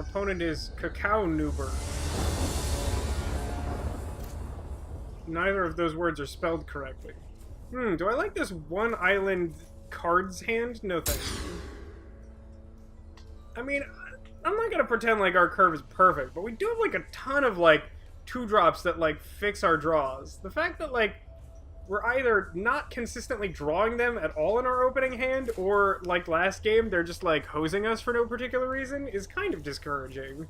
opponent is Cacao Noober. Neither of those words are spelled correctly. Do I like this one island cards hand? No thank you. I mean, I'm not gonna pretend like our curve is perfect, but we do have like a ton of like 2-drops that like fix our draws. The fact that like we're either not consistently drawing them at all in our opening hand, or like last game, they're just like hosing us for no particular reason is kind of discouraging.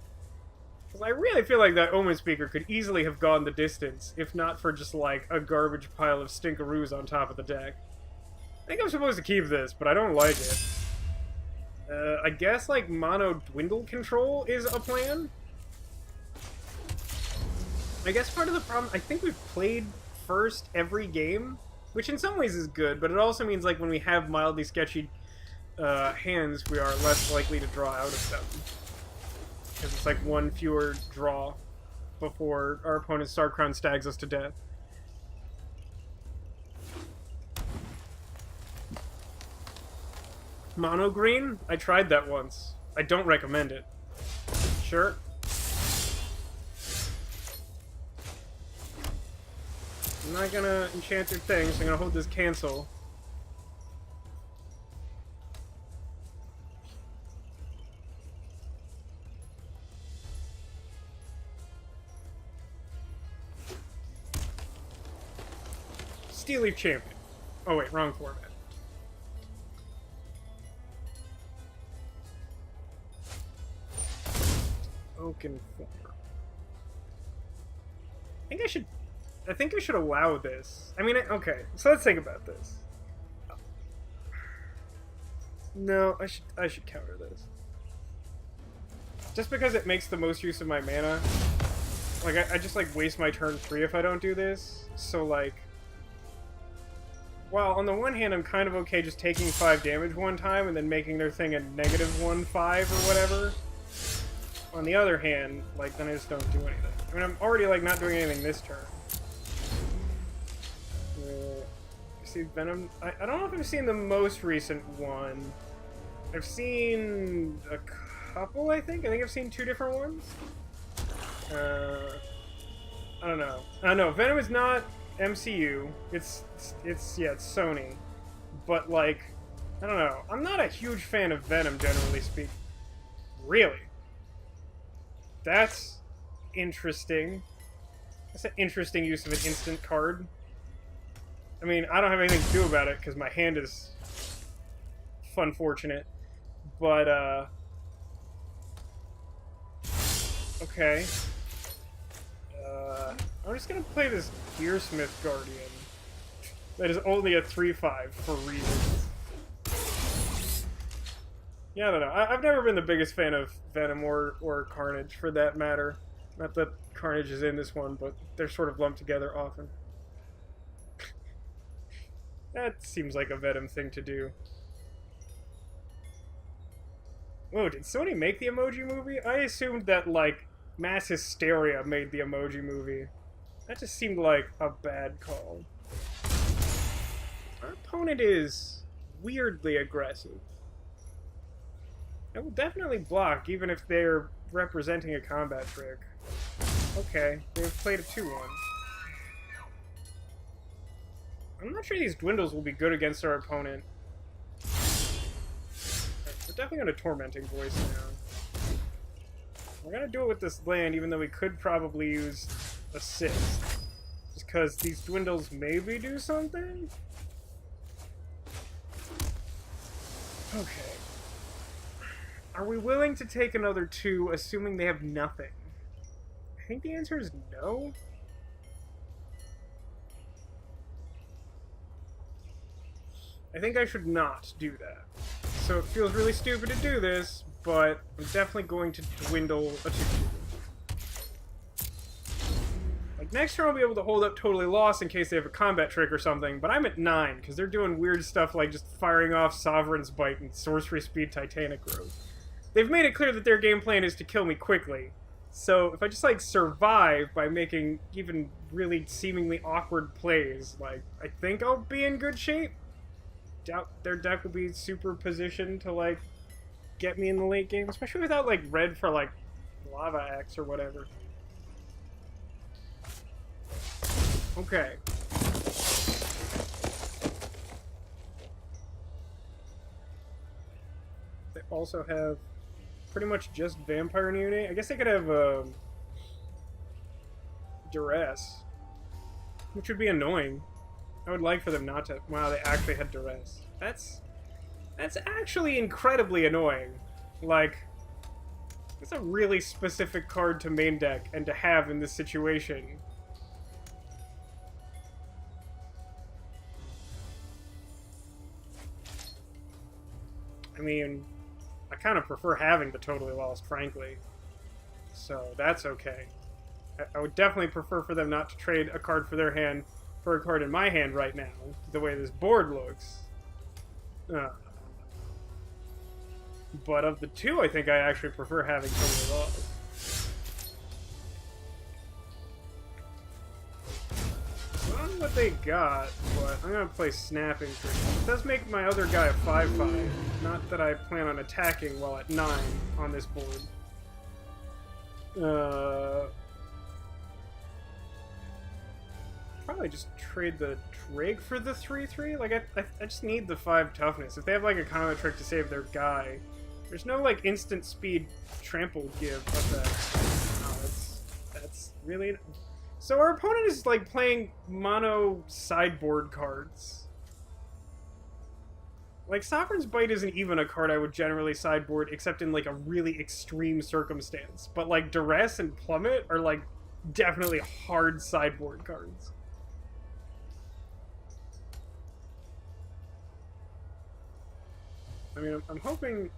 I really feel like that Omen Speaker could easily have gone the distance, if not for just, like, a garbage pile of stinkaroos on top of the deck. I think I'm supposed to keep this, but I don't like it. I guess, like, mono dwindle control is a plan? I guess part of the problem, I think we've played first every game, which in some ways is good, but it also means, like, when we have mildly sketchy hands, we are less likely to draw out of them. Because it's like one fewer draw before our opponent's Star Crown stags us to death. Mono green? I tried that once. I don't recommend it. Sure. I'm not gonna enchant your thing, so I'm gonna hold this cancel. Steel Leaf Champion. Oh wait, wrong format. Oaken Former. I think I should allow this. I mean, okay, so let's think about this. No, I should counter this. Just because it makes the most use of my mana. Like, I just, like, waste my turn 3 if I don't do this. So, like... Well, on the one hand, I'm kind of okay just taking 5 damage one time and then making their thing a -1/5 or whatever. On the other hand, like, then I just don't do anything. I mean, I'm already, like, not doing anything this turn. See Venom? I don't know if I've seen the most recent one. I've seen a couple, I think. I think I've seen 2 different ones. I don't know. I don't know. Venom is not MCU. It's Sony. But, like, I don't know. I'm not a huge fan of Venom, generally speaking. Really? That's interesting. That's an interesting use of an instant card. I mean, I don't have anything to do about it, because my hand is funfortunate. But, okay. I'm just gonna play this Gearsmith Guardian. That is only a 3/5 for reasons. Yeah, I don't know. I've never been the biggest fan of Venom or Carnage, for that matter. Not that Carnage is in this one, but they're sort of lumped together often. That seems like a Venom thing to do. Whoa, did Sony make the Emoji Movie? I assumed that, like, Mass Hysteria made the Emoji Movie. That just seemed like a bad call. Our opponent is weirdly aggressive. I will definitely block, even if they're representing a combat trick. Okay, they've played a 2-1. I'm not sure these dwindles will be good against our opponent. We're definitely going to Tormenting Voice now. We're going to do it with this land, even though we could probably use Assist. Just because these dwindles maybe do something? Okay. Are we willing to take another 2, assuming they have nothing? I think the answer is no. I think I should not do that. So it feels really stupid to do this, but I'm definitely going to dwindle a 2-2. Like, next turn I'll be able to hold up Totally Lost in case they have a combat trick or something, but I'm at 9, because they're doing weird stuff like just firing off Sovereign's Bite and Sorcery Speed Titanic Growth. They've made it clear that their game plan is to kill me quickly. So if I just, like, survive by making even really seemingly awkward plays, like, I think I'll be in good shape. Doubt their deck will be super positioned to, like, get me in the late game, especially without, like, red for, like, lava axe or whatever. Okay. They also have pretty much just vampire immunity. I guess they could have duress, which would be annoying. I would like for them not to. Wow, they actually had duress. That's actually incredibly annoying. Like, it's a really specific card to main deck and to have in this situation. I mean, I kind of prefer having the Totally Lost, frankly. So, that's okay. I would definitely prefer for them not to trade a card for their hand for a card in my hand right now, the way this board looks. But of the two, I think I actually prefer having Totally Lost. I don't know what they got, but I'm going to play Snapping Tree. It does make my other guy a 5/5. Not that I plan on attacking while at 9 on this board. Probably just trade the Drake for the 3/3. Like, I just need the 5 toughness. If they have, like, a combo trick to save their guy, there's no, like, instant speed trample give of that. Oh, that's really... So our opponent is, like, playing mono sideboard cards. Like, Sovereign's Bite isn't even a card I would generally sideboard, except in, like, a really extreme circumstance. But, like, Duress and Plummet are, like, definitely hard sideboard cards. I mean, I'm hoping...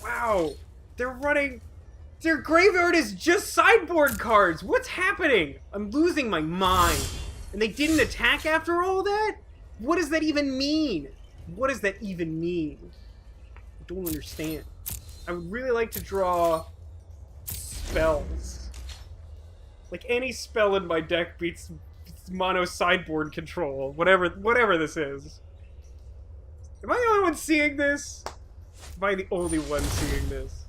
Wow! They're running... Their graveyard is just sideboard cards! What's happening? I'm losing my mind. And they didn't attack after all that? What does that even mean? What does that even mean? I don't understand. I would really like to draw spells. Like, any spell in my deck beats mono sideboard control. Whatever this is. Am I the only one seeing this? Am I the only one seeing this?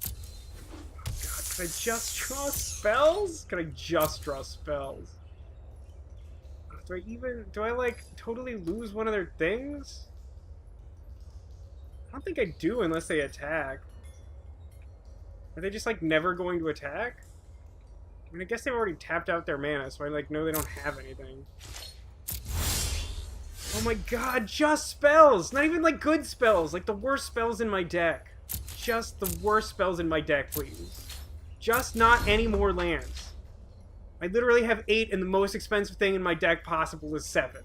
Oh god, can I just draw spells? Can I just draw spells? Do I like totally lose one of their things? I don't think I do unless they attack. Are they just like never going to attack? I mean, I guess they've already tapped out their mana, so I like know they don't have anything. Oh my god, just spells! Not even, like, good spells. Like, the worst spells in my deck. Just the worst spells in my deck, please. Just not any more lands. I literally have 8, and the most expensive thing in my deck possible is 7.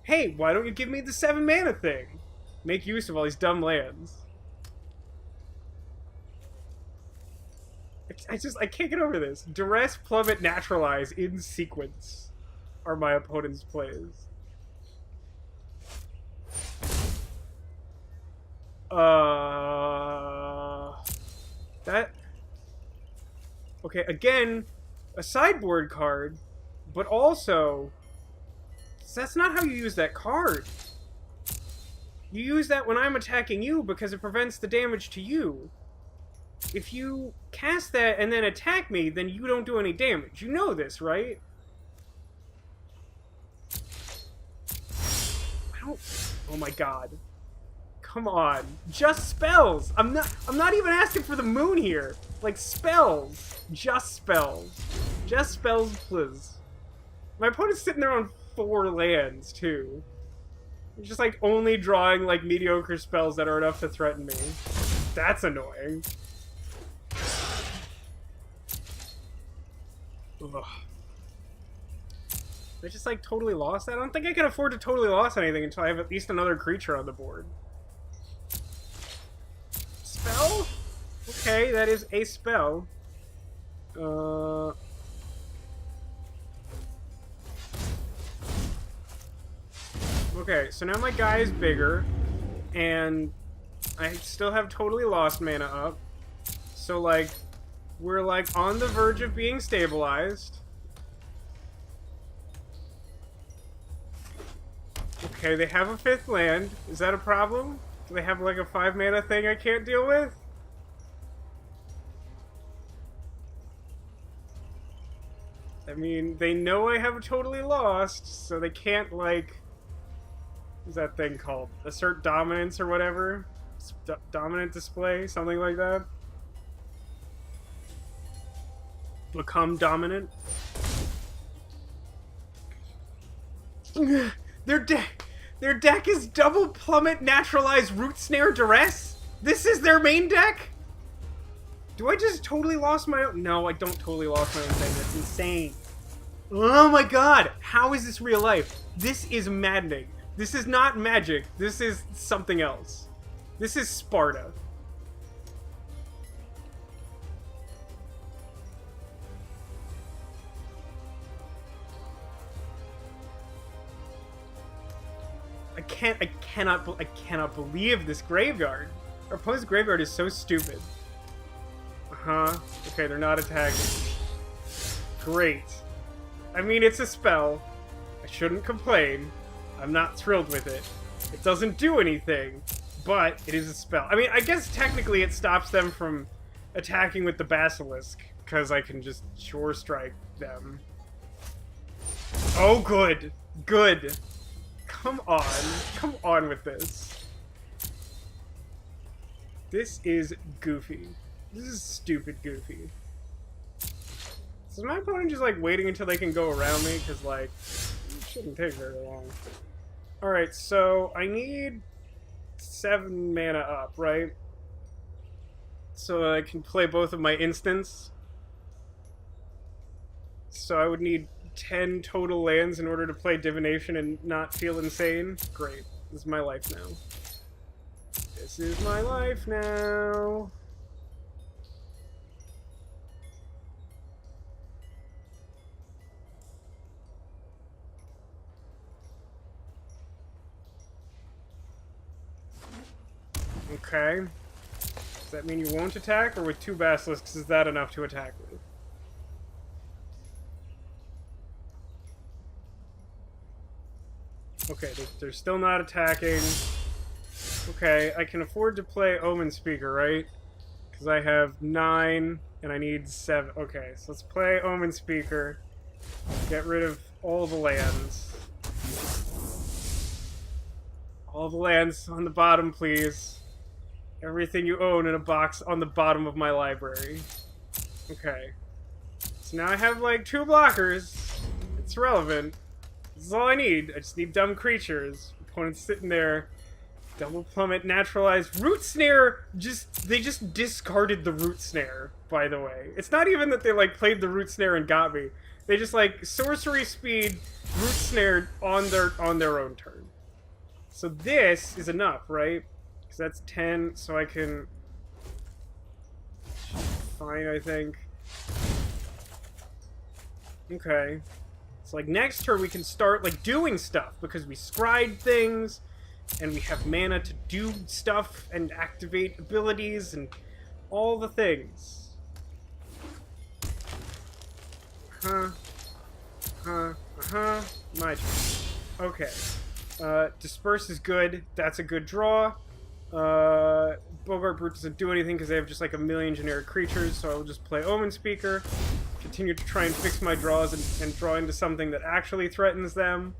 Hey, why don't you give me the 7 mana thing? Make use of all these dumb lands. I can't get over this. Duress, Plummet, Naturalize in sequence are my opponent's plays. Okay, again, a sideboard card, but also, that's not how you use that card. You use that when I'm attacking you because it prevents the damage to you. If you cast that and then attack me, then you don't do any damage. You know this, right? Oh my god. Come on. Just spells. I'm not even asking for the moon here. Like, spells. Just spells. Just spells, please. My opponent's sitting there on 4 lands, too. He's just, like, only drawing, like, mediocre spells that are enough to threaten me. That's annoying. Ugh. I just, like, totally lost that? I don't think I can afford to totally lost anything until I have at least another creature on the board. Spell? Okay, that is a spell. Okay, so now my guy is bigger, and I still have totally lost mana up. So, like, we're, like, on the verge of being stabilized. Okay, they have a 5th land. Is that a problem? Do they have, like, a 5 mana thing I can't deal with? I mean, they know I have totally lost, so they can't, like... What's that thing called? Assert dominance or whatever? Dominant display? Something like that? Become dominant? Their deck is double plummet naturalized root snare duress? This is their main deck? Do I just totally lost my own? No, I don't totally lost my own thing. That's insane. Oh my god! How is this real life? This is maddening. This is not magic. This is something else. This is Sparta. I cannot believe this graveyard. Our opponent's graveyard is so stupid. Uh-huh. Okay, they're not attacking. Great. I mean, it's a spell. I shouldn't complain. I'm not thrilled with it. It doesn't do anything, but it is a spell. I mean, I guess technically it stops them from attacking with the Basilisk, because I can just Shore Strike them. Oh, good. Good. Come on with this. This is goofy. This is stupid goofy. So is my opponent just like waiting until they can go around me? Because like, it shouldn't take very long. Alright, so I need 7 mana up, right? So I can play both of my instants. So I would need 10 total lands in order to play Divination and not feel insane. Great. This is my life now. This is my life now. Okay. Does that mean you won't attack, or with 2 Basilisks is that enough to attack with? Okay, they're still not attacking. Okay, I can afford to play Omen Speaker, right? Because I have 9, and I need 7. Okay, so let's play Omen Speaker. Get rid of all the lands. All the lands on the bottom, please. Everything you own in a box on the bottom of my library. Okay. So now I have, like, 2 blockers. It's relevant. This is all I need. I just need dumb creatures. Opponent's sitting there. Double plummet, naturalized. Root Snare, they just discarded the Root Snare, by the way. It's not even that they, like, played the Root Snare and got me. They just, like, sorcery speed, Root Snare on their own turn. So this is enough, right? Because that's 10, so I can... Fine, I think. Okay. So, like, next turn we can start, like, doing stuff, because we scryed things, and we have mana to do stuff, and activate abilities, and all the things. My turn. Okay. Disperse is good. That's a good draw. Bogart Brute doesn't do anything because they have just like a million generic creatures, so I'll just play Omen Speaker. Continue to try and fix my draws and draw into something that actually threatens them.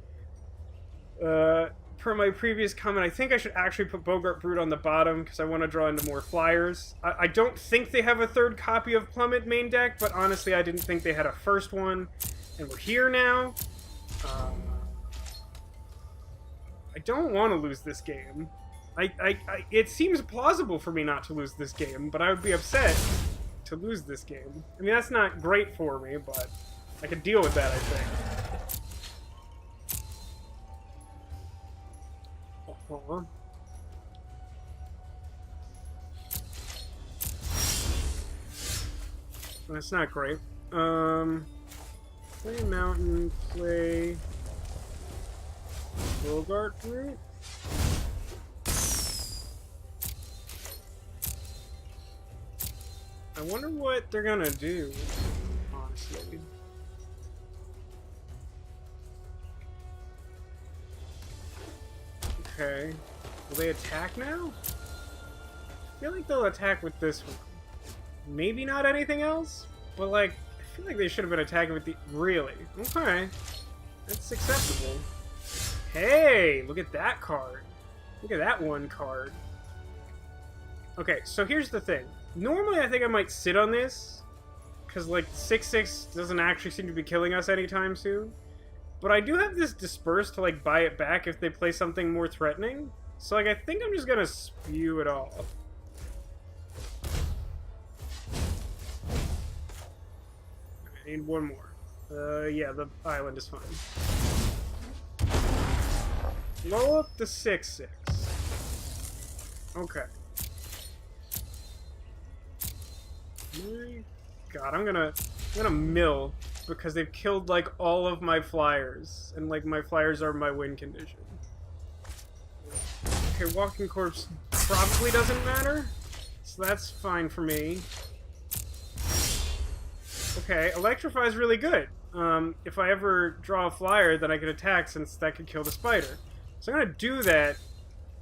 Per my previous comment, I think I should actually put Bogart Brute on the bottom because I want to draw into more flyers. I don't think they have a 3rd copy of Plummet main deck, but honestly I didn't think they had a 1st one. And we're here now. I don't want to lose this game. It seems plausible for me not to lose this game, but I would be upset to lose this game. I mean, that's not great for me, but I could deal with that, I think. That's not great. Play Mountain, play Bogart Brute. I wonder what they're gonna do, honestly. Okay. Will they attack now? I feel like they'll attack with this one. Maybe not anything else, but like, I feel like they should have been attacking with the... Really? Okay. That's acceptable. Hey, look at that card. Look at that one card. Okay, so here's the thing. Normally I think I might sit on this, because like 6/6 doesn't actually seem to be killing us anytime soon. But I do have this Disperse to like buy it back if they play something more threatening. So like I think I'm just gonna spew it off. I need one more. Yeah, the island is fine. Blow up the 6/6. Okay. My God, I'm gonna mill because they've killed like all of my flyers, and like my flyers are my win condition. Okay, Walking Corpse probably doesn't matter, so that's fine for me. Okay, Electrify is really good. If I ever draw a flyer, then I can attack since that could kill the spider. So I'm gonna do that.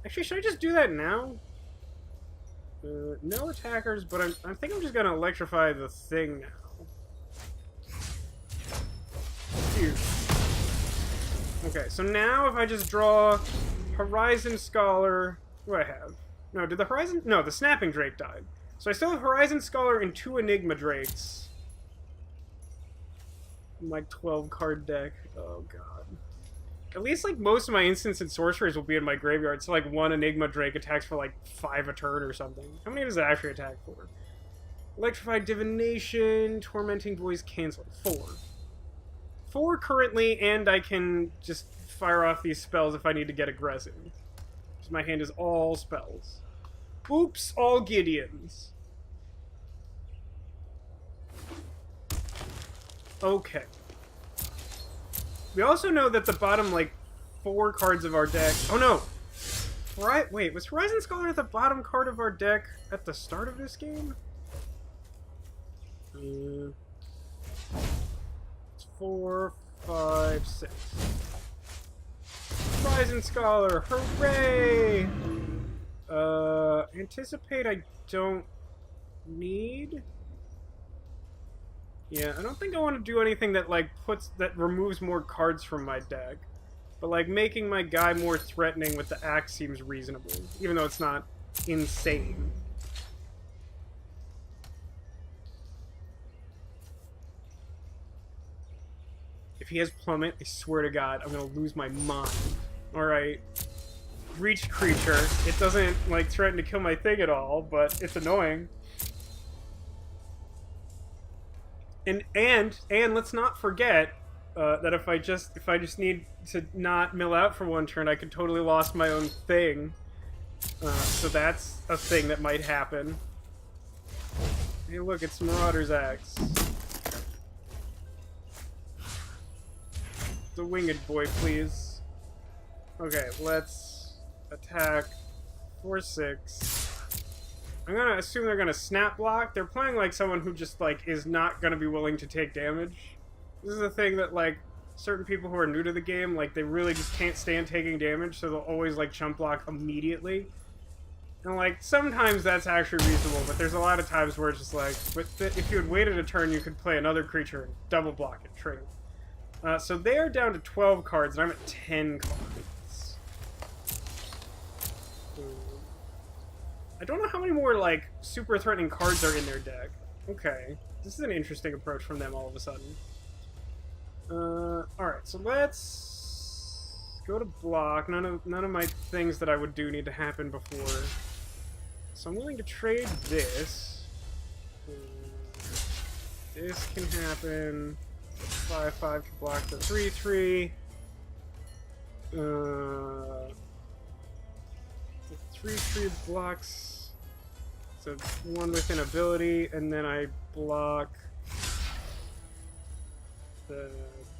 Actually, should I just do that now? No attackers, but I think I'm just gonna electrify the thing now. Phew. Okay, so now if I just draw Horizon Scholar... What do I have? No, did the Horizon... No, the Snapping Drake died. So I still have Horizon Scholar and 2 Enigma Drakes. My 12-card deck. Oh, God. At least, like, most of my instants and sorcerers will be in my graveyard, so, like, 1 Enigma Drake attacks for, like, 5 a turn or something. How many does it actually attack for? Electrified Divination, Tormenting Voice, cancel. 4. 4 currently, and I can just fire off these spells if I need to get aggressive. Because my hand is all spells. Oops, all Gideons. Okay. We also know that the bottom, like, 4 cards of our deck... Oh, no! Wait, was Horizon Scholar the bottom card of our deck at the start of this game? It's 4, 5, 6. Horizon Scholar! Hooray! Anticipate I don't need... Yeah, I don't think I want to do anything that, like, removes more cards from my deck. But, like, making my guy more threatening with the axe seems reasonable, even though it's not insane. If he has Plummet, I swear to God, I'm gonna lose my mind. Alright. Reach creature. It doesn't, like, threaten to kill my thing at all, but it's annoying. And let's not forget that if I just need to not mill out for 1 turn, I could totally lost my own thing. So that's a thing that might happen. Hey, look, it's Marauder's Axe. The Winged Boy, please. Okay, let's attack 4/6. I'm gonna assume they're gonna snap block. They're playing like someone who just, like, is not gonna be willing to take damage. This is a thing that, like, certain people who are new to the game, like, they really just can't stand taking damage, so they'll always, like, chump block immediately. And, like, sometimes that's actually reasonable, but there's a lot of times where it's just like, if you had waited a turn, you could play another creature and double block it, trade. So they are down to 12 cards, and I'm at 10 cards. I don't know how many more, like, super threatening cards are in their deck. Okay. This is an interesting approach from them all of a sudden. Alright, so let's go to block. None of my things that I would do need to happen before. So I'm willing to trade this. This can happen. 5/5 can block the 3/3. The 3/3 blocks. So 1 with an ability, and then I block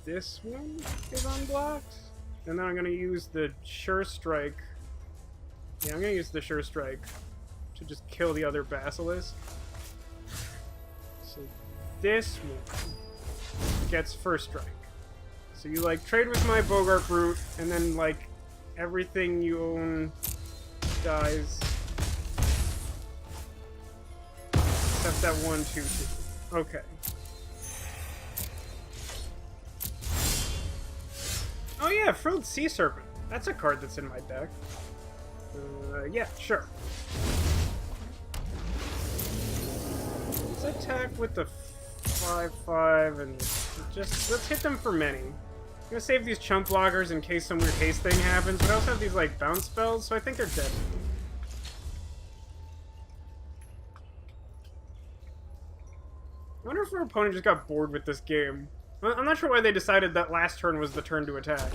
this one is unblocked, and then I'm gonna use the Sure Strike. Yeah, I'm gonna use the Sure Strike to just kill the other Basilisk. So this one gets First Strike. So you, like, trade with my Bogart Brute, and then, like, everything you own dies. Except that 1/2/2. Okay. yeah, Frilled Sea Serpent. That's a card that's in my deck. Yeah, sure. Let's attack with the 5/5 and just let's hit them for many. I'm gonna save these chump blockers in case some weird haste thing happens, but I also have these like bounce spells, so I think they're dead. I wonder if our opponent just got bored with this game. I'm not sure why they decided that last turn was the turn to attack.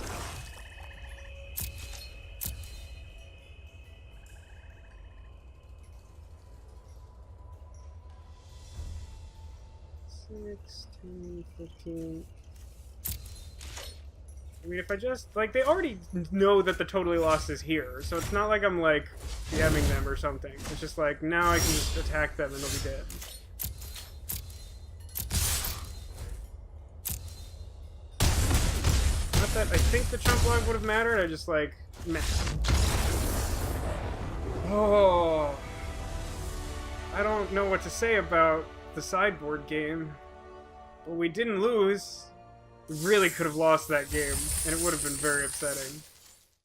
Six, 10, 15. I mean, if I just, like, they already know that the totally lost is here, so it's not like I'm, like, DMing them or something. It's just like, now I can just attack them and they'll be dead. Not that I think the chump block would have mattered, I just, like, meh. Oh. I don't know what to say about the sideboard game. But we didn't lose. We really could have lost that game, and it would have been very upsetting.